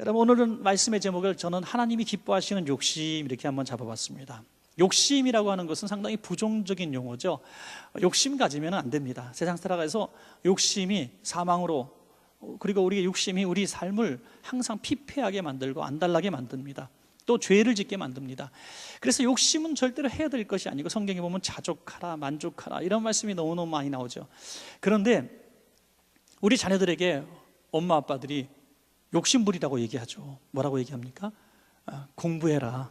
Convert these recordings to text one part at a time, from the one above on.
여러분, 오늘은 말씀의 제목을 저는 하나님이 기뻐하시는 욕심 이렇게 한번 잡아봤습니다. 욕심이라고 하는 것은 상당히 부정적인 용어죠. 욕심 가지면 안 됩니다. 세상 살아가서 욕심이 사망으로, 그리고 우리의 욕심이 우리 삶을 항상 피폐하게 만들고 안달나게 만듭니다. 또 죄를 짓게 만듭니다. 그래서 욕심은 절대로 해야 될 것이 아니고, 성경에 보면 자족하라, 만족하라 이런 말씀이 너무너무 많이 나오죠. 그런데 우리 자녀들에게 엄마 아빠들이 욕심부리라고 얘기하죠. 뭐라고 얘기합니까? 공부해라.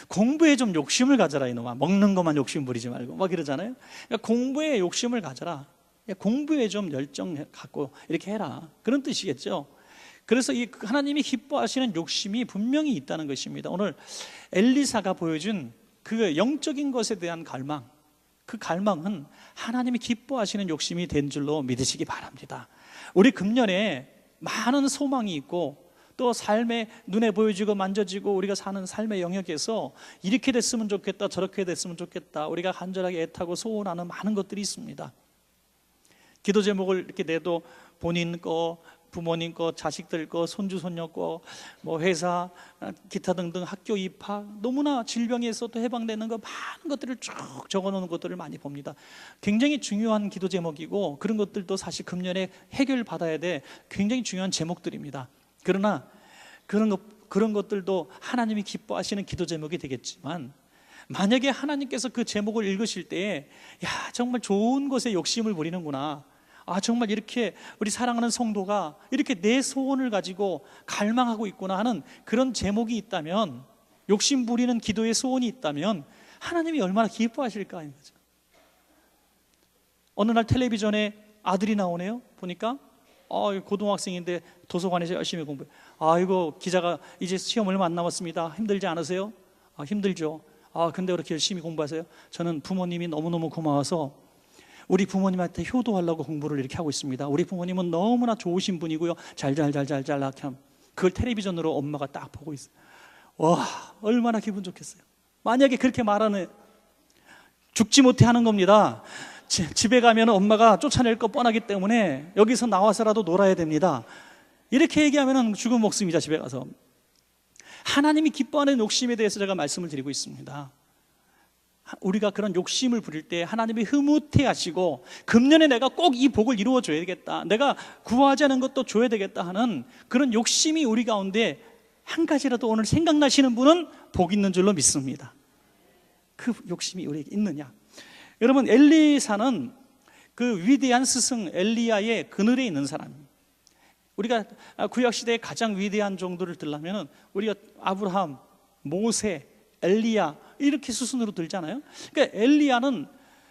공부에 좀 욕심을 가져라 이놈아. 먹는 것만 욕심 부리지 말고 막 이러잖아요. 그러니까 공부에 욕심을 가져라. 공부에 좀 열정 갖고 이렇게 해라, 그런 뜻이겠죠. 그래서 이 하나님이 기뻐하시는 욕심이 분명히 있다는 것입니다. 오늘 엘리사가 보여준 그 영적인 것에 대한 갈망, 그 갈망은 하나님이 기뻐하시는 욕심이 된 줄로 믿으시기 바랍니다. 우리 금년에 많은 소망이 있고, 또 삶에 눈에 보여지고 만져지고 우리가 사는 삶의 영역에서 이렇게 됐으면 좋겠다, 저렇게 됐으면 좋겠다, 우리가 간절하게 애타고 소원하는 많은 것들이 있습니다. 기도 제목을 이렇게 내도 본인 거, 부모님 거, 자식들 거, 손주 손녀 거, 뭐 회사, 기타 등등 학교 입학, 너무나 질병에서 또 해방되는 거, 많은 것들을 쭉 적어놓은 것들을 많이 봅니다. 굉장히 중요한 기도 제목이고, 그런 것들도 사실 금년에 해결받아야 돼 굉장히 중요한 제목들입니다. 그러나 그런 것들도 하나님이 기뻐하시는 기도 제목이 되겠지만, 만약에 하나님께서 그 제목을 읽으실 때에 야, 정말 좋은 것에 욕심을 부리는구나, 정말 이렇게 우리 사랑하는 성도가 이렇게 내 소원을 가지고 갈망하고 있구나 하는 그런 제목이 있다면, 욕심 부리는 기도의 소원이 있다면 하나님이 얼마나 기뻐하실까 하는 거죠. 어느 날 텔레비전에 아들이 나오네요. 보니까 고등학생인데 도서관에서 열심히 공부해. 이거 기자가 이제 시험 얼마 안 남았습니다. 힘들지 않으세요? 힘들죠. 근데 그렇게 열심히 공부하세요? 저는 부모님이 너무너무 고마워서 우리 부모님한테 효도하려고 공부를 이렇게 하고 있습니다. 우리 부모님은 너무나 좋으신 분이고요. 잘 이렇게 하면 그걸 텔레비전으로 엄마가 딱 보고 있어요. 와, 얼마나 기분 좋겠어요. 만약에 그렇게 말하는, 죽지 못해 하는 겁니다. 집에 가면 엄마가 쫓아낼 거 뻔하기 때문에 여기서 나와서라도 놀아야 됩니다. 이렇게 얘기하면 죽은 목숨이자 집에 가서. 하나님이 기뻐하는 욕심에 대해서 제가 말씀을 드리고 있습니다. 우리가 그런 욕심을 부릴 때 하나님이 흐뭇해 하시고, 금년에 내가 꼭 이 복을 이루어 줘야겠다, 내가 구하지 않은 것도 줘야 되겠다 하는 그런 욕심이 우리 가운데 한 가지라도 오늘 생각나시는 분은 복 있는 줄로 믿습니다. 그 욕심이 우리에게 있느냐? 여러분, 엘리사는 그 위대한 스승 엘리야의 그늘에 있는 사람입니다. 우리가 구약시대의 가장 위대한 정도를 들려면 우리가 아브라함, 모세, 엘리야 이렇게 수순으로 들잖아요. 그러니까 엘리야는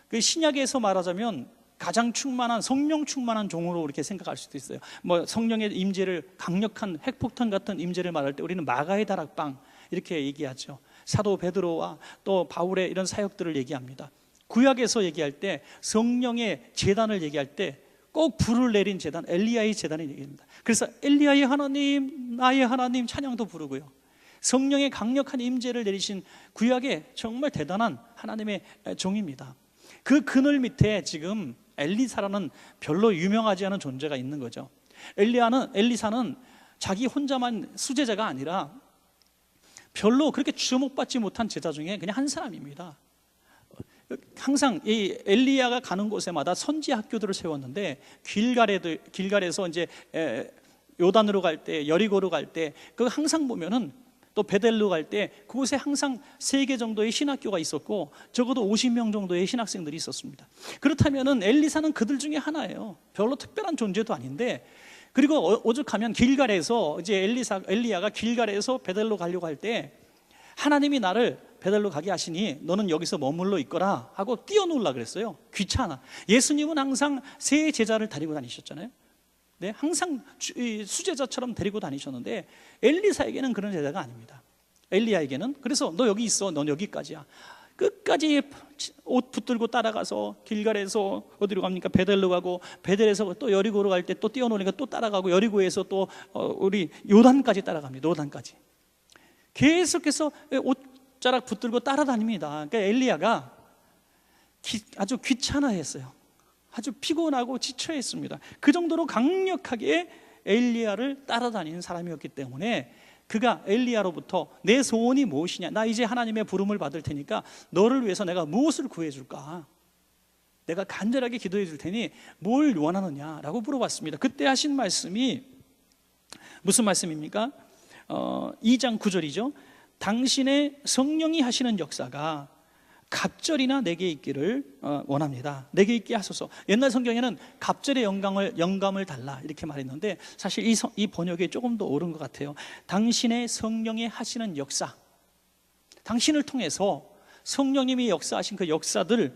그 신약에서 말하자면 가장 충만한, 성령 충만한 종으로 이렇게 생각할 수도 있어요. 뭐 성령의 임재를, 강력한 핵폭탄 같은 임재를 말할 때 우리는 마가의 다락방 이렇게 얘기하죠. 사도 베드로와 또 바울의 이런 사역들을 얘기합니다. 구약에서 얘기할 때 성령의 제단을 얘기할 때 꼭 불을 내린 제단, 엘리야의 제단을 얘기합니다. 그래서 엘리야의 하나님, 나의 하나님 찬양도 부르고요. 성령의 강력한 임재를 내리신 구약의 정말 대단한 하나님의 종입니다. 그 그늘 밑에 지금 엘리사라는 별로 유명하지 않은 존재가 있는 거죠. 엘리사는 자기 혼자만 수제자가 아니라 별로 그렇게 주목받지 못한 제자 중에 그냥 한 사람입니다. 항상 이 엘리야가 가는 곳에마다 선지 학교들을 세웠는데, 길갈에서 이제 요단으로 갈 때, 여리고로 갈 때, 그 항상 보면은, 또 베델로 갈 때 그곳에 항상 3개 정도의 신학교가 있었고, 적어도 50명 정도의 신학생들이 있었습니다. 그렇다면은 엘리사는 그들 중에 하나예요. 별로 특별한 존재도 아닌데, 그리고 오죽하면 길갈에서 이제 엘리야가 길갈에서 베델로 가려고 할 때 하나님이 나를 베델로 가게 하시니 너는 여기서 머물러 있거라 하고 띄워놓으려고 그랬어요. 귀찮아. 예수님은 항상 새 제자를 데리고 다니셨잖아요. 네, 항상 수제자처럼 데리고 다니셨는데 엘리사에게는 그런 제자가 아닙니다. 엘리야에게는 그래서 너 여기 있어, 넌 여기까지야. 끝까지 옷 붙들고 따라가서 길갈에서 어디로 갑니까? 베델로 가고, 베델에서 또 여리고로 갈 때 또 띄워놓으니까 또 따라가고, 여리고에서 또 우리 요단까지 따라갑니다. 요단까지 계속해서 옷자락 붙들고 따라다닙니다. 그러니까 엘리야가 아주 귀찮아했어요. 아주 피곤하고 지쳐했습니다. 그 정도로 강력하게 엘리야를 따라다니는 사람이었기 때문에 그가 엘리야로부터 내 소원이 무엇이냐, 나 이제 하나님의 부름을 받을 테니까 너를 위해서 내가 무엇을 구해줄까, 내가 간절하게 기도해 줄 테니 뭘 원하느냐라고 물어봤습니다. 그때 하신 말씀이 무슨 말씀입니까? 2장 9절이죠. 당신의 성령이 하시는 역사가 갑절이나 내게 있기를 원합니다. 내게 있게 하소서. 옛날 성경에는 갑절의 영감을 달라 이렇게 말했는데 사실 이 번역에 조금 더 옳은 것 같아요. 당신의 성령이 하시는 역사, 당신을 통해서 성령님이 역사하신 그 역사들,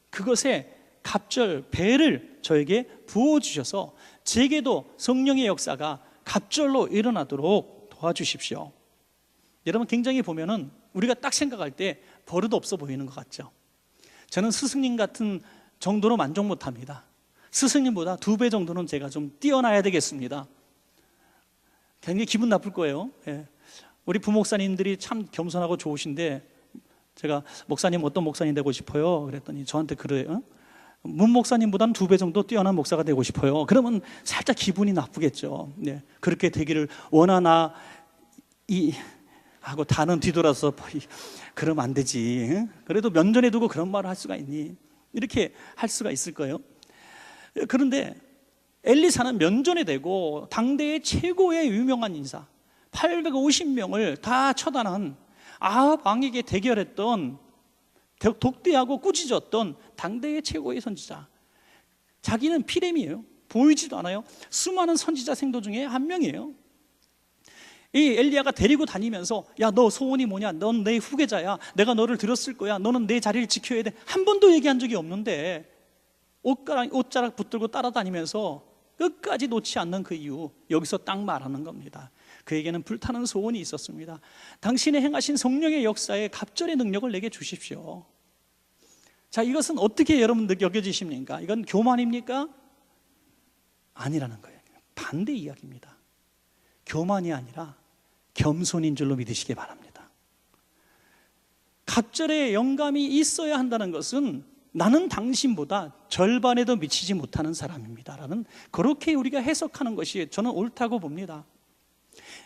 그것에 갑절, 배를 저에게 부어주셔서 제게도 성령의 역사가 갑절로 일어나도록 도와주십시오. 여러분, 굉장히 보면은 우리가 딱 생각할 때 버릇 없어 보이는 것 같죠. 저는 스승님 같은 정도로 만족 못합니다. 스승님보다 2배 정도는 제가 좀 뛰어나야 되겠습니다. 굉장히 기분 나쁠 거예요. 우리 부목사님들이 참 겸손하고 좋으신데 제가 목사님 어떤 목사님 되고 싶어요? 그랬더니 저한테 그래요. 문 목사님보다는 2배 정도 뛰어난 목사가 되고 싶어요. 그러면 살짝 기분이 나쁘겠죠. 그렇게 되기를 원하나 하고 다는 뒤돌아서 그러면 안 되지. 그래도 면전에 두고 그런 말을 할 수가 있니? 이렇게 할 수가 있을 거예요. 그런데 엘리사는 면전에 대고 당대의 최고의 유명한 인사 850명을 다 처단한 아합 왕에게 대결했던, 독대하고 꾸짖었던 당대의 최고의 선지자. 자기는 피렘이에요. 보이지도 않아요. 수많은 선지자 생도 중에 한 명이에요. 이 엘리야가 데리고 다니면서 야, 너 소원이 뭐냐? 넌 내 후계자야. 내가 너를 들었을 거야. 너는 내 자리를 지켜야 돼. 한 번도 얘기한 적이 없는데 옷자락 붙들고 따라다니면서 끝까지 놓지 않는 그 이유, 여기서 딱 말하는 겁니다. 그에게는 불타는 소원이 있었습니다. 당신의 행하신 성령의 역사에 갑절의 능력을 내게 주십시오. 자, 이것은 어떻게 여러분들 여겨지십니까? 이건 교만입니까? 아니라는 거예요. 반대 이야기입니다. 교만이 아니라 겸손인 줄로 믿으시기 바랍니다. 갑절의 영감이 있어야 한다는 것은 나는 당신보다 절반에도 미치지 못하는 사람입니다라는, 그렇게 우리가 해석하는 것이 저는 옳다고 봅니다.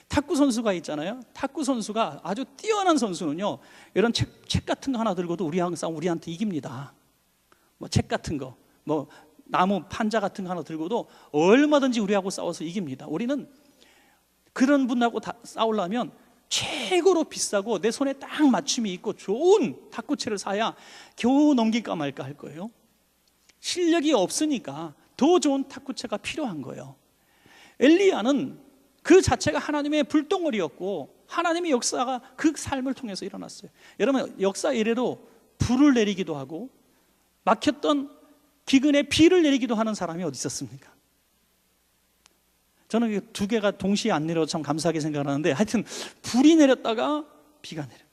탁구 선수가 있잖아요. 탁구 선수가 아주 뛰어난 선수는요, 이런 책 같은 거 하나 들고도 우리한테 이깁니다. 뭐 책 같은 거, 뭐 나무 판자 같은 거 하나 들고도 얼마든지 우리하고 싸워서 이깁니다. 우리는 그런 분하고 싸우려면 최고로 비싸고 내 손에 딱 맞춤이 있고 좋은 탁구채를 사야 겨우 넘길까 말까 할 거예요. 실력이 없으니까 더 좋은 탁구채가 필요한 거예요. 엘리야는 그 자체가 하나님의 불덩어리였고 하나님의 역사가 그 삶을 통해서 일어났어요. 여러분, 역사 이래로 불을 내리기도 하고 막혔던 기근에 비를 내리기도 하는 사람이 어디 있었습니까? 저는 2개가 동시에 안 내려서 참 감사하게 생각하는데, 하여튼 불이 내렸다가 비가 내려.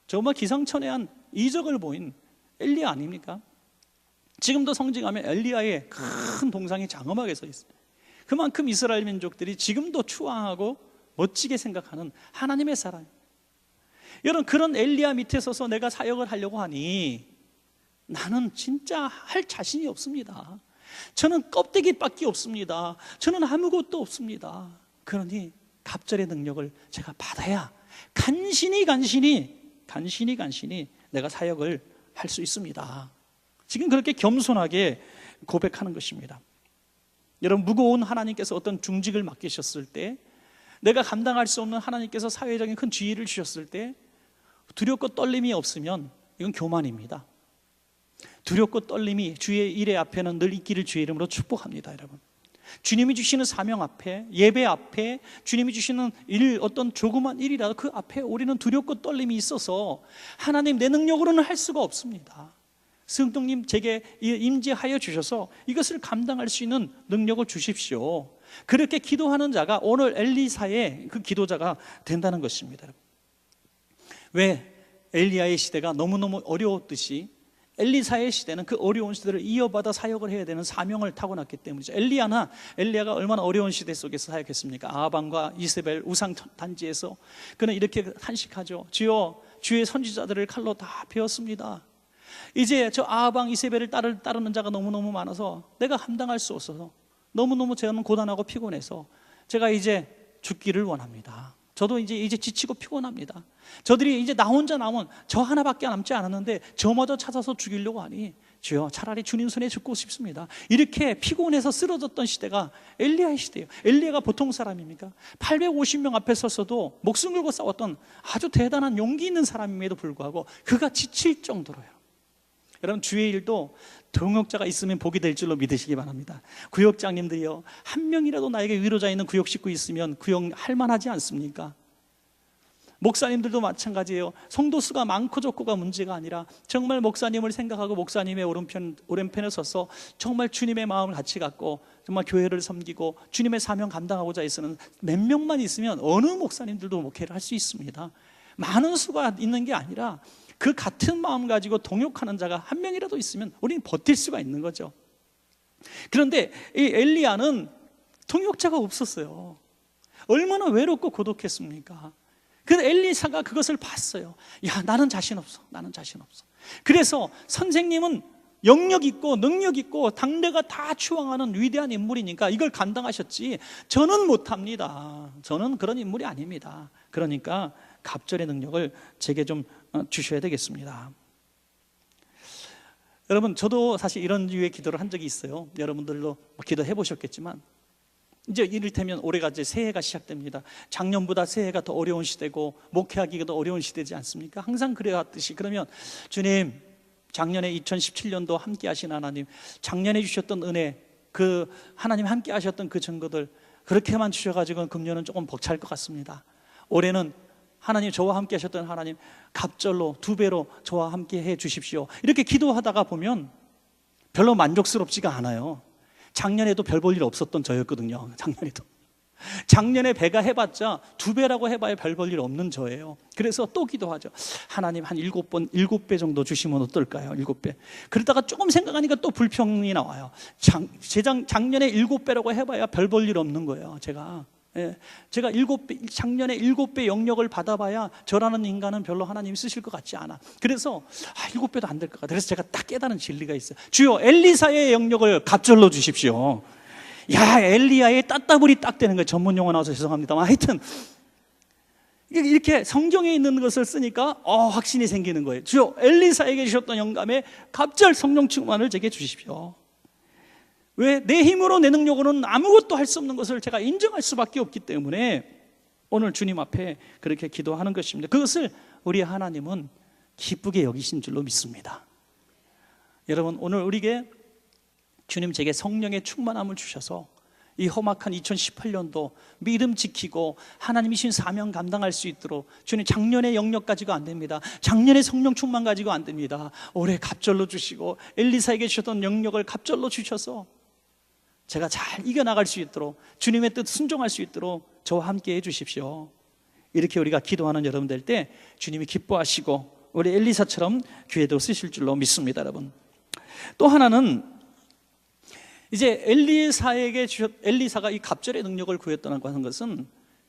정말 기상천외한 이적을 보인 엘리야 아닙니까? 지금도 성징하면 엘리야의 큰 동상이 장엄하게 서 있어요. 그만큼 이스라엘 민족들이 지금도 추앙하고 멋지게 생각하는 하나님의 사람. 여러분, 그런 엘리야 밑에 서서 내가 사역을 하려고 하니 나는 진짜 할 자신이 없습니다. 저는 껍데기밖에 없습니다. 저는 아무것도 없습니다. 그러니 갑절의 능력을 제가 받아야 간신히 내가 사역을 할 수 있습니다. 지금 그렇게 겸손하게 고백하는 것입니다. 여러분, 무거운 하나님께서 어떤 중직을 맡기셨을 때, 내가 감당할 수 없는 하나님께서 사회적인 큰 지위를 주셨을 때 두렵고 떨림이 없으면 이건 교만입니다. 두렵고 떨림이 주의 일의 앞에는 늘 있기를 주의 이름으로 축복합니다. 여러분, 주님이 주시는 사명 앞에, 예배 앞에, 주님이 주시는 일, 어떤 조그만 일이라도 그 앞에 우리는 두렵고 떨림이 있어서 하나님, 내 능력으로는 할 수가 없습니다. 성령님 제게 임재하여 주셔서 이것을 감당할 수 있는 능력을 주십시오. 그렇게 기도하는 자가 오늘 엘리사의 그 기도자가 된다는 것입니다. 왜? 엘리야의 시대가 너무너무 어려웠듯이 엘리사의 시대는 그 어려운 시대를 이어받아 사역을 해야 되는 사명을 타고났기 때문이죠. 엘리야가 얼마나 어려운 시대 속에서 사역했습니까? 아합과 이세벨 우상 단지에서 그는 이렇게 탄식하죠. 주여, 주의 선지자들을 칼로 다 베었습니다. 이제 저 아합 이세벨을 따르는 자가 너무너무 많아서 내가 감당할 수 없어서 너무너무 저는 고단하고 피곤해서 제가 이제 죽기를 원합니다. 저도 이제 지치고 피곤합니다. 저들이 이제 나 혼자 남은 저 하나밖에 남지 않았는데 저마저 찾아서 죽이려고 하니 주여 차라리 주님 손에 죽고 싶습니다. 이렇게 피곤해서 쓰러졌던 시대가 엘리야의 시대예요. 엘리야가 보통 사람입니까? 850명 앞에 섰어도 목숨 걸고 싸웠던 아주 대단한 용기 있는 사람임에도 불구하고 그가 지칠 정도로요. 여러분, 주의 일도 동역자가 있으면 복이 될 줄로 믿으시기 바랍니다. 구역장님들이요, 한 명이라도 나에게 위로자 있는 구역 식구 있으면 구역할 만하지 않습니까? 목사님들도 마찬가지예요. 성도수가 많고 적고가 문제가 아니라 정말 목사님을 생각하고 목사님의 오른편에 서서 정말 주님의 마음을 같이 갖고 정말 교회를 섬기고 주님의 사명 감당하고자 있으는 몇 명만 있으면 어느 목사님들도 목회를 할 수 있습니다. 많은 수가 있는 게 아니라 그 같은 마음 가지고 동역하는 자가 한 명이라도 있으면 우리는 버틸 수가 있는 거죠. 그런데 이 엘리야는 동역자가 없었어요. 얼마나 외롭고 고독했습니까? 그 엘리사가 그것을 봤어요. 야, 나는 자신 없어. 그래서 선생님은 영역 있고 능력 있고 당대가 다 추앙하는 위대한 인물이니까 이걸 감당하셨지 저는 못합니다. 저는 그런 인물이 아닙니다. 그러니까 갑절의 능력을 제게 좀 주셔야 되겠습니다. 여러분, 저도 사실 이런 류의 기도를 한 적이 있어요. 여러분들도 기도해 보셨겠지만 이제 이를테면 올해가 이제 새해가 시작됩니다. 작년보다 새해가 더 어려운 시대고 목회하기가 더 어려운 시대지 않습니까? 항상 그래왔듯이 그러면 주님, 작년에 2017년도 함께 하신 하나님, 작년에 주셨던 은혜, 그 하나님 함께 하셨던 그 증거들 그렇게만 주셔가지고 금년은 조금 벅찰 것 같습니다. 올해는 하나님, 저와 함께 하셨던 하나님 갑절로 2배로 저와 함께 해 주십시오. 이렇게 기도하다가 보면 별로 만족스럽지가 않아요. 작년에도 별 볼 일 없었던 저였거든요. 작년에 배가 해봤자 2배라고 해봐야 별 볼 일 없는 저예요. 그래서 또 기도하죠. 하나님, 한 7배 정도 주시면 어떨까요? 7배. 그러다가 조금 생각하니까 또 불평이 나와요. 작년에 7배라고 해봐야 별 볼 일 없는 거예요. 제가 작년에 7배 영역을 받아봐야 저라는 인간은 별로 하나님이 쓰실 것 같지 않아. 그래서 7배도 안 될 것 같아. 그래서 제가 딱 깨달은 진리가 있어요. 주여, 엘리사의 영역을 갑절로 주십시오. 야, 엘리야의 따따블이 딱 되는 거예요. 전문 용어 나와서 죄송합니다만 하여튼 이렇게 성경에 있는 것을 쓰니까 확신이 생기는 거예요. 주여, 엘리사에게 주셨던 영감에 갑절 성령 충만을 제게 주십시오. 왜? 내 힘으로 내 능력으로는 아무것도 할 수 없는 것을 제가 인정할 수밖에 없기 때문에 오늘 주님 앞에 그렇게 기도하는 것입니다. 그것을 우리 하나님은 기쁘게 여기신 줄로 믿습니다. 여러분, 오늘 우리에게 주님 제게 성령의 충만함을 주셔서 이 험악한 2018년도 믿음 지키고 하나님이신 사명 감당할 수 있도록, 주님, 작년의 영역 가지고 안 됩니다. 작년의 성령 충만 가지고 안 됩니다. 올해 갑절로 주시고 엘리사에게 주셨던 영역을 갑절로 주셔서 제가 잘 이겨나갈 수 있도록, 주님의 뜻 순종할 수 있도록 저와 함께 해주십시오. 이렇게 우리가 기도하는 여러분 될 때 주님이 기뻐하시고 우리 엘리사처럼 기회도 쓰실 줄로 믿습니다. 여러분, 또 하나는 이제 엘리사가 이 갑절의 능력을 구했다는 것은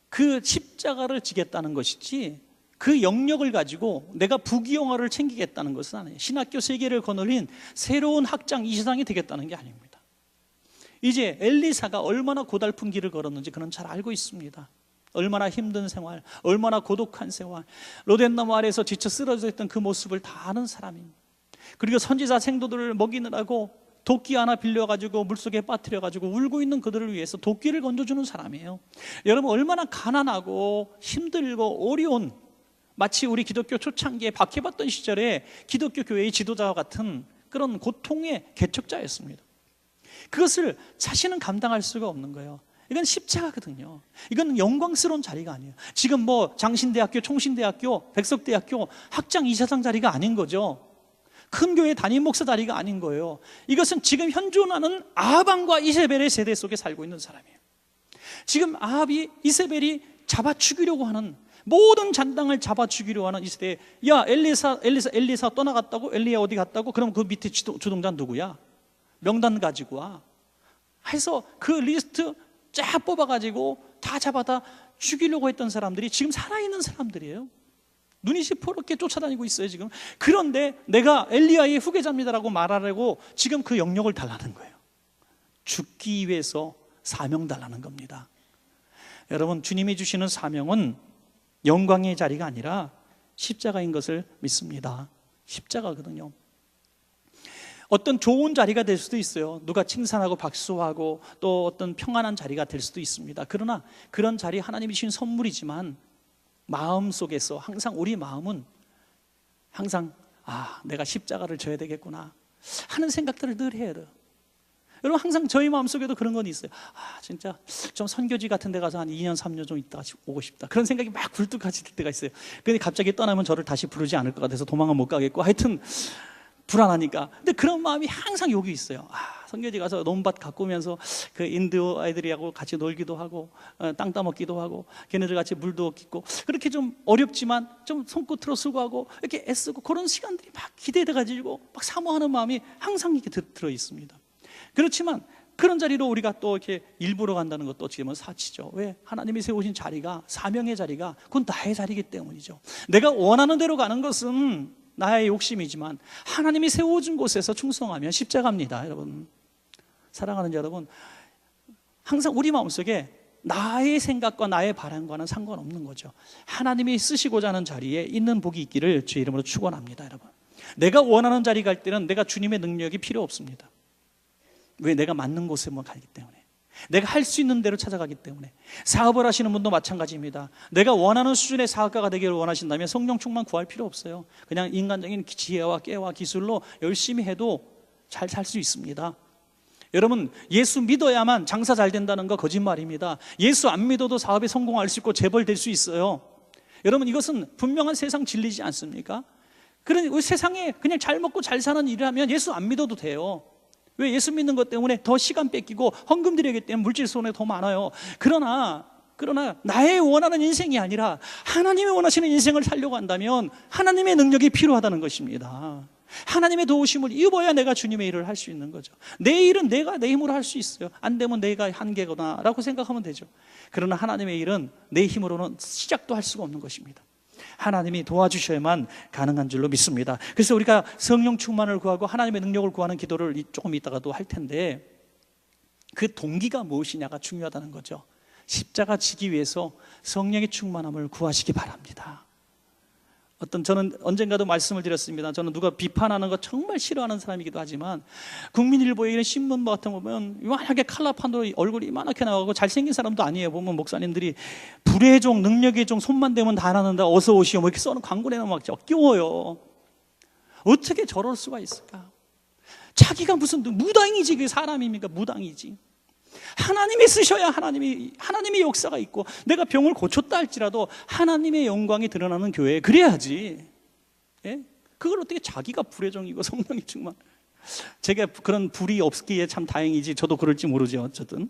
그 십자가를 지겠다는 것이지 그 영역을 가지고 내가 부귀영화를 챙기겠다는 것은 아니에요. 신학교 세계를 거느린 새로운 학장 이 세상이 되겠다는 게 아닙니다. 이제 엘리사가 얼마나 고달픈 길을 걸었는지 그는 잘 알고 있습니다. 얼마나 힘든 생활, 얼마나 고독한 생활, 로덴나무 아래에서 지쳐 쓰러져 있던 그 모습을 다 아는 사람입니다. 그리고 선지자 생도들을 먹이느라고 도끼 하나 빌려가지고 물속에 빠뜨려가지고 울고 있는 그들을 위해서 도끼를 건져주는 사람이에요. 여러분, 얼마나 가난하고 힘들고 어려운, 마치 우리 기독교 초창기에 박해받던 시절에 기독교 교회의 지도자와 같은 그런 고통의 개척자였습니다. 그것을 자신은 감당할 수가 없는 거예요. 이건 십자가거든요. 이건 영광스러운 자리가 아니에요. 지금 뭐 장신대학교, 총신대학교, 백석대학교 학장, 이사장 자리가 아닌 거죠. 큰 교회 담임 목사 자리가 아닌 거예요. 이것은 지금 현존하는 아합과 이세벨의 세대 속에 살고 있는 사람이에요. 지금 아합이 이세벨이 잡아 죽이려고 하는, 모든 잔당을 잡아 죽이려고 하는 이 세대에, 야, 엘리사 떠나갔다고? 엘리야 어디 갔다고? 그럼 그 밑에 주동자 누구야? 명단 가지고 와. 해서 그 리스트 쫙 뽑아가지고 다 잡아다 죽이려고 했던 사람들이 지금 살아있는 사람들이에요. 눈이 시퍼렇게 쫓아다니고 있어요 지금. 그런데 내가 엘리야의 후계자입니다라고 말하려고 지금 그 영역을 달라는 거예요. 죽기 위해서 사명 달라는 겁니다. 여러분, 주님이 주시는 사명은 영광의 자리가 아니라 십자가인 것을 믿습니다. 십자가거든요. 어떤 좋은 자리가 될 수도 있어요. 누가 칭찬하고 박수하고 또 어떤 평안한 자리가 될 수도 있습니다. 그러나 그런 자리 하나님이 주신 선물이지만 마음속에서 항상 우리 마음은 항상 내가 십자가를 져야 되겠구나 하는 생각들을 늘 해야 돼요. 여러분, 항상 저희 마음속에도 그런 건 있어요. 진짜 좀 선교지 같은 데 가서 한 2년 3년 좀 있다가 오고 싶다, 그런 생각이 막 굴뚝같이 들 때가 있어요. 근데 갑자기 떠나면 저를 다시 부르지 않을 것 같아서 도망은 못 가겠고, 하여튼 불안하니까. 근데 그런 마음이 항상 여기 있어요. 선교지 가서 논밭 가꾸면서 그 인도 아이들하고 같이 놀기도 하고 땅 따먹기도 하고 걔네들 같이 물도 얻고, 그렇게 좀 어렵지만 좀 손끝으로 수고하고 이렇게 애쓰고, 그런 시간들이 막 기대돼 가지고 막 사모하는 마음이 항상 이렇게 들어 있습니다. 그렇지만 그런 자리로 우리가 또 이렇게 일부러 간다는 것도 어찌 보면 사치죠. 왜? 하나님이 세우신 자리가, 사명의 자리가 그건 나의 자리이기 때문이죠. 내가 원하는 대로 가는 것은 나의 욕심이지만 하나님이 세워준 곳에서 충성하면 십자가입니다. 여러분, 사랑하는 여러분, 항상 우리 마음속에 나의 생각과 나의 바람과는 상관없는 거죠. 하나님이 쓰시고자 하는 자리에 있는 복이 있기를 주의 이름으로 축원합니다. 여러분, 내가 원하는 자리 갈 때는 내가 주님의 능력이 필요 없습니다. 왜? 내가 맞는 곳에만 가기 때문에, 내가 할 수 있는 대로 찾아가기 때문에. 사업을 하시는 분도 마찬가지입니다. 내가 원하는 수준의 사업가가 되기를 원하신다면 성령 충만 구할 필요 없어요. 그냥 인간적인 지혜와 깨와 기술로 열심히 해도 잘 살 수 있습니다. 여러분, 예수 믿어야만 장사 잘 된다는 거 거짓말입니다. 예수 안 믿어도 사업에 성공할 수 있고 재벌 될 수 있어요. 여러분, 이것은 분명한 세상 진리지 않습니까? 그러니 우리 세상에 그냥 잘 먹고 잘 사는 일을 하면 예수 안 믿어도 돼요. 왜? 예수 믿는 것 때문에 더 시간 뺏기고 헌금 드리기 때문에 물질 손해 더 많아요. 그러나 나의 원하는 인생이 아니라 하나님이 원하시는 인생을 살려고 한다면 하나님의 능력이 필요하다는 것입니다. 하나님의 도우심을 입어야 내가 주님의 일을 할 수 있는 거죠. 내 일은 내가 내 힘으로 할 수 있어요. 안 되면 내가 한계거나 라고 생각하면 되죠. 그러나 하나님의 일은 내 힘으로는 시작도 할 수가 없는 것입니다. 하나님이 도와주셔야만 가능한 줄로 믿습니다. 그래서 우리가 성령 충만을 구하고 하나님의 능력을 구하는 기도를 조금 이따가도 할 텐데, 그 동기가 무엇이냐가 중요하다는 거죠. 십자가 지기 위해서 성령의 충만함을 구하시기 바랍니다. 저는 언젠가도 말씀을 드렸습니다. 저는 누가 비판하는 거 정말 싫어하는 사람이기도 하지만, 국민일보에 이런 신문 같은 거 보면 이만하게 칼라판으로 얼굴이 이만하게 나오고 잘생긴 사람도 아니에요. 보면 목사님들이 불의 종, 능력의 종, 손만 대면 다 나는다, 어서 오시오 뭐 이렇게 써는 광고 내면 막 역겨워요. 어떻게 저럴 수가 있을까? 자기가 무슨 무당이지, 그 사람입니까? 무당이지. 하나님이 쓰셔야 하나님의 역사가 있고, 내가 병을 고쳤다 할지라도 하나님의 영광이 드러나는 교회에 그래야지. 예? 그걸 어떻게 자기가 불의 종이고 성령이 충만. 제가 그런 불이 없기에 참 다행이지, 저도 그럴지 모르죠. 어쨌든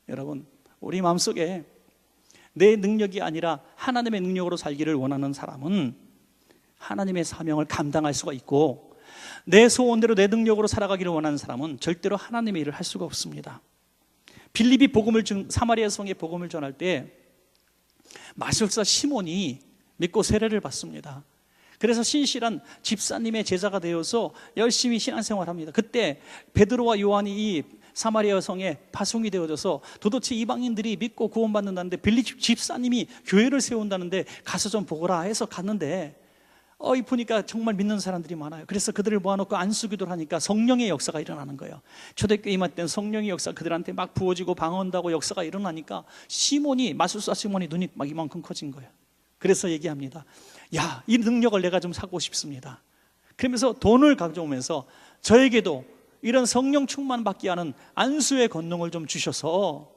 여러분, 우리 마음속에 내 능력이 아니라 하나님의 능력으로 살기를 원하는 사람은 하나님의 사명을 감당할 수가 있고, 내 소원대로 내 능력으로 살아가기를 원하는 사람은 절대로 하나님의 일을 할 수가 없습니다. 빌립이 사마리아 성에 복음을 전할 때 마술사 시몬이 믿고 세례를 받습니다. 그래서 신실한 집사님의 제자가 되어서 열심히 신앙생활합니다. 그때 베드로와 요한이 이 사마리아 성에 파송이 되어져서 도대체 이방인들이 믿고 구원받는다는데, 빌립 집사님이 교회를 세운다는데 가서 좀 보거라 해서 갔는데, 보니까 정말 믿는 사람들이 많아요. 그래서 그들을 모아놓고 안수기도를 하니까 성령의 역사가 일어나는 거예요. 초대교회 임할 때는 성령의 역사 그들한테 막 부어지고 방언다고 역사가 일어나니까 마술사 시몬이 눈이 막 이만큼 커진 거예요. 그래서 얘기합니다. 야, 이 능력을 내가 좀 사고 싶습니다. 그러면서 돈을 가져오면서 저에게도 이런 성령 충만 받게 하는 안수의 권능을 좀 주셔서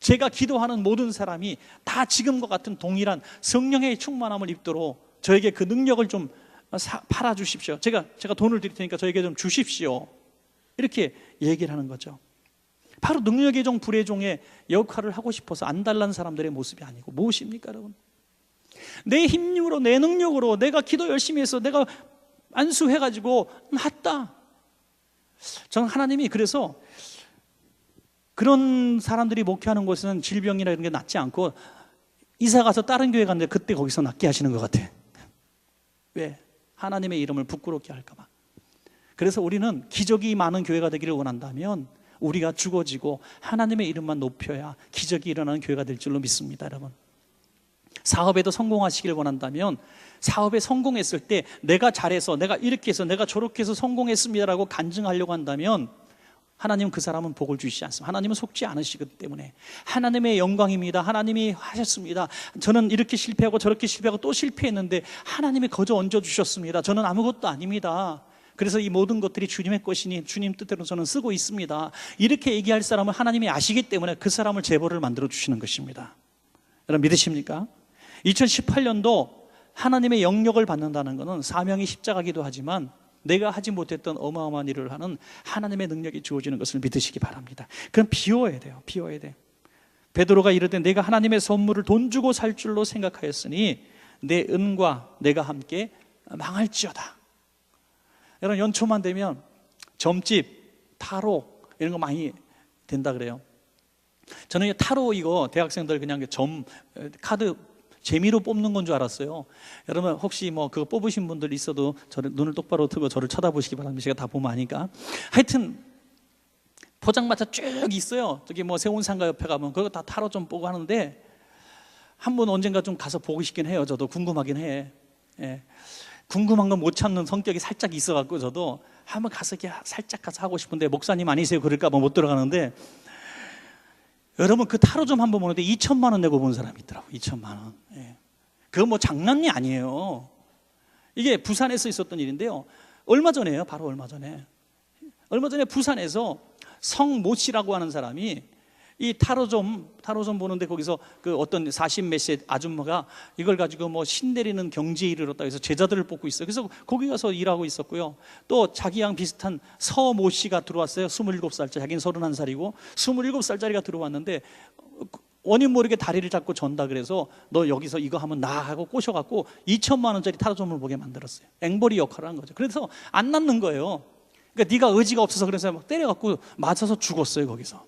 제가 기도하는 모든 사람이 다 지금과 같은 동일한 성령의 충만함을 입도록 저에게 그 능력을 좀 팔아주십시오. 제가 돈을 드릴 테니까 저에게 좀 주십시오. 이렇게 얘기를 하는 거죠. 바로 능력의 종, 불의 종의 역할을 하고 싶어서 안달난 사람들의 모습이 아니고 무엇입니까, 여러분? 내 힘으로, 내 능력으로, 내가 기도 열심히 해서 내가 안수해가지고 했다. 저는 하나님이 그래서 그런 사람들이 목회하는 곳은 질병이나 이런 게 낫지 않고 이사 가서 다른 교회 갔는데 그때 거기서 낫게 하시는 것 같아. 왜? 하나님의 이름을 부끄럽게 할까 봐. 그래서 우리는 기적이 많은 교회가 되기를 원한다면 우리가 죽어지고 하나님의 이름만 높여야 기적이 일어나는 교회가 될 줄로 믿습니다. 여러분, 사업에도 성공하시길 원한다면 사업에 성공했을 때 내가 잘해서, 내가 이렇게 해서, 내가 저렇게 해서 성공했습니다라고 간증하려고 한다면 하나님은 그 사람은 복을 주시지 않습니다. 하나님은 속지 않으시기 때문에 하나님의 영광입니다, 하나님이 하셨습니다, 저는 이렇게 실패하고 저렇게 실패하고 또 실패했는데 하나님이 거저 얹어주셨습니다, 저는 아무것도 아닙니다, 그래서 이 모든 것들이 주님의 것이니 주님 뜻대로 저는 쓰고 있습니다, 이렇게 얘기할 사람은 하나님이 아시기 때문에 그 사람을 재벌을 만들어 주시는 것입니다. 여러분 믿으십니까? 2018년도 하나님의 영역을 받는다는 것은 사명이 십자가기도 하지만 내가 하지 못했던 어마어마한 일을 하는 하나님의 능력이 주어지는 것을 믿으시기 바랍니다. 그럼 비워야 돼요. 비워야 돼. 베드로가 이르되 내가 하나님의 선물을 돈 주고 살 줄로 생각하였으니 내 은과 내가 함께 망할지어다. 여러분 연초만 되면 점집, 타로 이런 거 많이 된다 그래요. 저는 타로 이거 대학생들 그냥 카드 재미로 뽑는 건 줄 알았어요. 여러분 혹시 뭐 그거 뽑으신 분들 있어도 저를 눈을 똑바로 뜨고 저를 쳐다보시기 바랍니다. 제가 다 보면 아니까. 하여튼 포장마차 쭉 있어요. 저기 뭐 세운상가 옆에 가면 그거 다 타로 좀 보고 하는데 한 번 언젠가 좀 가서 보고 싶긴 해요. 저도 궁금하긴 해. 예. 궁금한 건 못 참는 성격이 살짝 있어갖고 저도 한번 가서 이렇게 살짝 가서 하고 싶은데 목사님 아니세요? 그럴까 봐 못 들어가는데, 여러분 그 타로 좀 한번 보는데 2천만 원 내고 본 사람이 있더라고요. 2천만 원. 예. 그거 뭐 장난이 아니에요. 이게 부산에서 있었던 일인데요. 얼마 전에요. 바로 얼마 전에 부산에서 성모 씨라고 하는 사람이 이 타로 좀 보는데 거기서 그 어떤 40몇 세 아줌마가 이걸 가지고 뭐 신 내리는 경지에 이르렀다 해서 제자들을 뽑고 있어요. 그래서 거기 가서 일하고 있었고요. 또 자기랑 비슷한 서모 씨가 들어왔어요. 27살짜리, 자기는 31살이고 27살짜리가 들어왔는데 원인 모르게 다리를 잡고 전다 그래서 너 여기서 이거 하면 나 하고 꼬셔갖고 2천만 원짜리 타로점을 보게 만들었어요. 앵벌이 역할을 한 거죠. 그래서 안 낫는 거예요. 그러니까 네가 의지가 없어서 그래서 막 때려갖고 맞아서 죽었어요. 거기서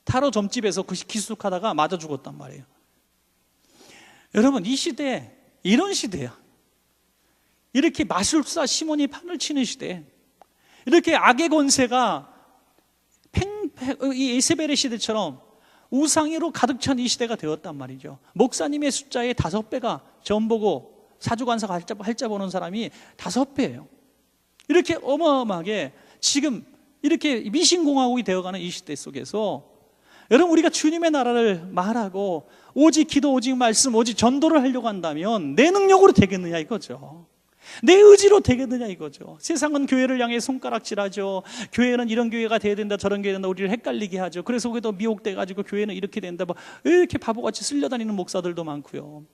타로 점집에서 그 기숙하다가 맞아 죽었단 말이에요. 여러분 이 시대 이런 시대야. 이렇게 마술사 시몬이 판을 치는 시대, 이렇게 악의 권세가 이 에세벨의 시대처럼 우상으로 가득 찬 이 시대가 되었단 말이죠. 목사님의 숫자의 5배가 점 보고 사주관사 할자 보는 사람이 5배예요. 이렇게 어마어마하게 지금 이렇게 미신공화국이 되어가는 이 시대 속에서 여러분 우리가 주님의 나라를 말하고 오직 기도, 오직 말씀, 오직 전도를 하려고 한다면 내 능력으로 되겠느냐 이거죠. 내 의지로 되겠느냐 이거죠. 세상은 교회를 향해 손가락질하죠. 교회는 이런 교회가 돼야 된다, 저런 교회가 된다, 우리를 헷갈리게 하죠. 그래서 거기도 미혹돼가지고 교회는 이렇게 된다, 뭐 이렇게 바보같이 쓸려다니는 목사들도 많고요.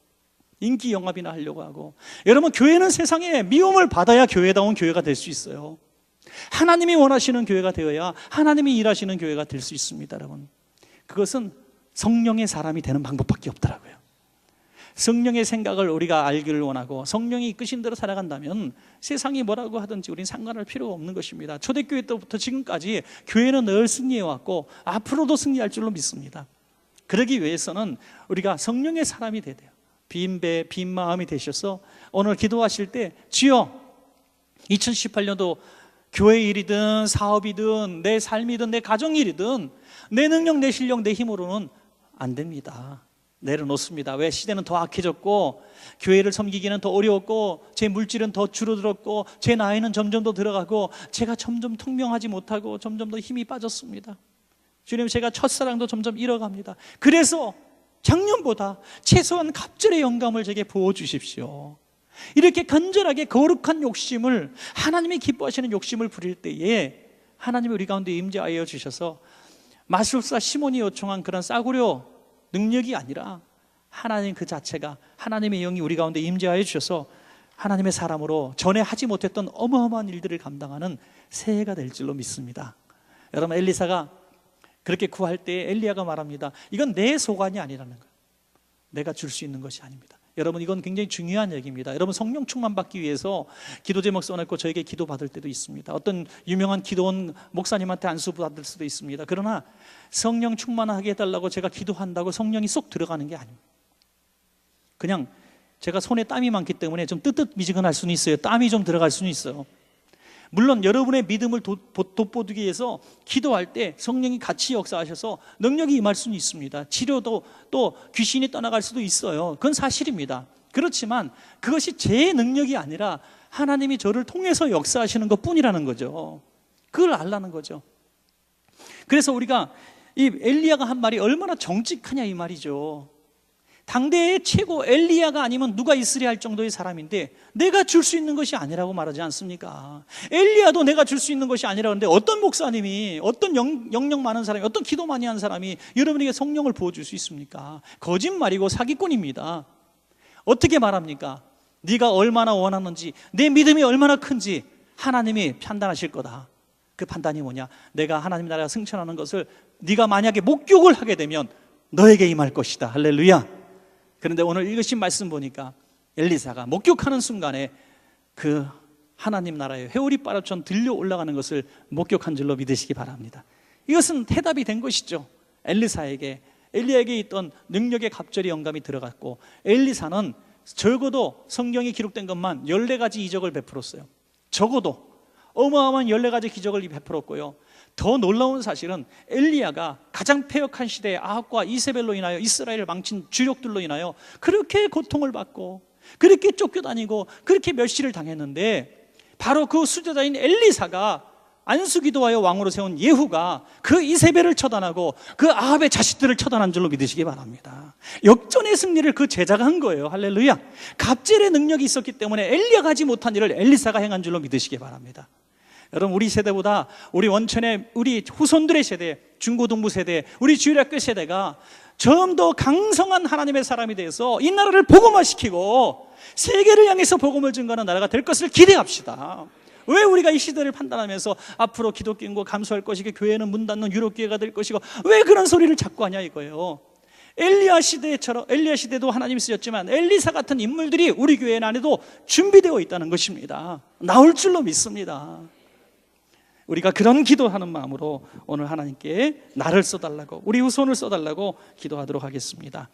인기 영합이나 하려고 하고. 여러분 교회는 세상에 미움을 받아야 교회다운 교회가 될 수 있어요. 하나님이 원하시는 교회가 되어야 하나님이 일하시는 교회가 될 수 있습니다. 여러분 그것은 성령의 사람이 되는 방법밖에 없더라고요. 성령의 생각을 우리가 알기를 원하고 성령이 이끄신 대로 살아간다면 세상이 뭐라고 하든지 우리는 상관할 필요가 없는 것입니다. 초대교회 때부터 지금까지 교회는 늘 승리해왔고 앞으로도 승리할 줄로 믿습니다. 그러기 위해서는 우리가 성령의 사람이 돼야 돼요. 빈 배, 빈 마음이 되셔서 오늘 기도하실 때 주여 2018년도 교회 일이든 사업이든 내 삶이든 내 가정 일이든 내 능력, 내 실력, 내 힘으로는 안 됩니다. 내려놓습니다. 왜? 시대는 더 악해졌고 교회를 섬기기는 더 어려웠고 제 물질은 더 줄어들었고 제 나이는 점점 더 들어가고 제가 점점 통명하지 못하고 점점 더 힘이 빠졌습니다. 주님 제가 첫사랑도 점점 잃어갑니다. 그래서 작년보다 최소한 갑절의 영감을 제게 부어주십시오. 이렇게 간절하게 거룩한 욕심을, 하나님이 기뻐하시는 욕심을 부릴 때에 하나님이 우리 가운데 임재하여 주셔서 마술사 시몬이 요청한 그런 싸구려 능력이 아니라 하나님 그 자체가, 하나님의 영이 우리 가운데 임재하여 주셔서 하나님의 사람으로 전에 하지 못했던 어마어마한 일들을 감당하는 새해가 될 줄로 믿습니다. 여러분 엘리사가 그렇게 구할 때 엘리야가 말합니다. 이건 내 소관이 아니라는 거예요. 내가 줄 수 있는 것이 아닙니다. 여러분 이건 굉장히 중요한 얘기입니다. 여러분 성령 충만 받기 위해서 기도 제목 써놓고 저에게 기도 받을 때도 있습니다. 어떤 유명한 기도원 목사님한테 안수 받을 수도 있습니다. 그러나 성령 충만하게 해달라고 제가 기도한다고 성령이 쏙 들어가는 게 아닙니다. 그냥 제가 손에 땀이 많기 때문에 좀 뜨뜻미지근할 수는 있어요. 땀이 좀 들어갈 수는 있어요. 물론 여러분의 믿음을 돋보기 위해서 기도할 때 성령이 같이 역사하셔서 능력이 임할 수는 있습니다. 치료도 또 귀신이 떠나갈 수도 있어요. 그건 사실입니다. 그렇지만 그것이 제 능력이 아니라 하나님이 저를 통해서 역사하시는 것뿐이라는 거죠. 그걸 알라는 거죠. 그래서 우리가 이 엘리야가 한 말이 얼마나 정직하냐 이 말이죠. 당대의 최고 엘리야가 아니면 누가 있으랴 할 정도의 사람인데 내가 줄 수 있는 것이 아니라고 말하지 않습니까? 엘리야도 내가 줄 수 있는 것이 아니라고 하는데 어떤 목사님이, 어떤 영역 많은 사람이, 어떤 기도 많이 한 사람이 여러분에게 성령을 부어줄 수 있습니까? 거짓말이고 사기꾼입니다. 어떻게 말합니까? 네가 얼마나 원하는지, 내 믿음이 얼마나 큰지 하나님이 판단하실 거다. 그 판단이 뭐냐? 내가 하나님 나라가 승천하는 것을 네가 만약에 목격을 하게 되면 너에게 임할 것이다. 할렐루야. 그런데 오늘 읽으신 말씀 보니까 엘리사가 목격하는 순간에 그 하나님 나라의 회오리바람처럼 들려 올라가는 것을 목격한 줄로 믿으시기 바랍니다. 이것은 해답이 된 것이죠. 엘리야에게 있던 능력의 갑절이 영감이 들어갔고, 엘리사는 적어도 성경에 기록된 것만 14가지 이적을 베풀었어요. 적어도 어마어마한 14가지 기적을 베풀었고요. 더 놀라운 사실은 엘리야가 가장 패역한 시대에 아합과 이세벨로 인하여 이스라엘을 망친 주력들로 인하여 그렇게 고통을 받고 그렇게 쫓겨다니고 그렇게 멸시를 당했는데, 바로 그 수제자인 엘리사가 안수기도하여 왕으로 세운 예후가 그 이세벨을 처단하고 그 아합의 자식들을 처단한 줄로 믿으시기 바랍니다. 역전의 승리를 그 제자가 한 거예요. 할렐루야. 갑절의 능력이 있었기 때문에 엘리야가 하지 못한 일을 엘리사가 행한 줄로 믿으시기 바랍니다. 여러분, 우리 세대보다 우리 원천의 우리 후손들의 세대, 중고등부 세대, 우리 주일학교 세대가 좀 더 강성한 하나님의 사람이 돼서 이 나라를 복음화시키고 세계를 향해서 복음을 증거하는 나라가 될 것을 기대합시다. 왜 우리가 이 시대를 판단하면서 앞으로 기독교 인구가 감소할 것이고 교회는 문 닫는 유럽교회가 될 것이고 왜 그런 소리를 자꾸 하냐 이거예요. 엘리야 시대도 하나님이 쓰셨지만 엘리사 같은 인물들이 우리 교회 안에도 준비되어 있다는 것입니다. 나올 줄로 믿습니다. 우리가 그런 기도하는 마음으로 오늘 하나님께 나를 써달라고, 우리 후손을 써달라고 기도하도록 하겠습니다.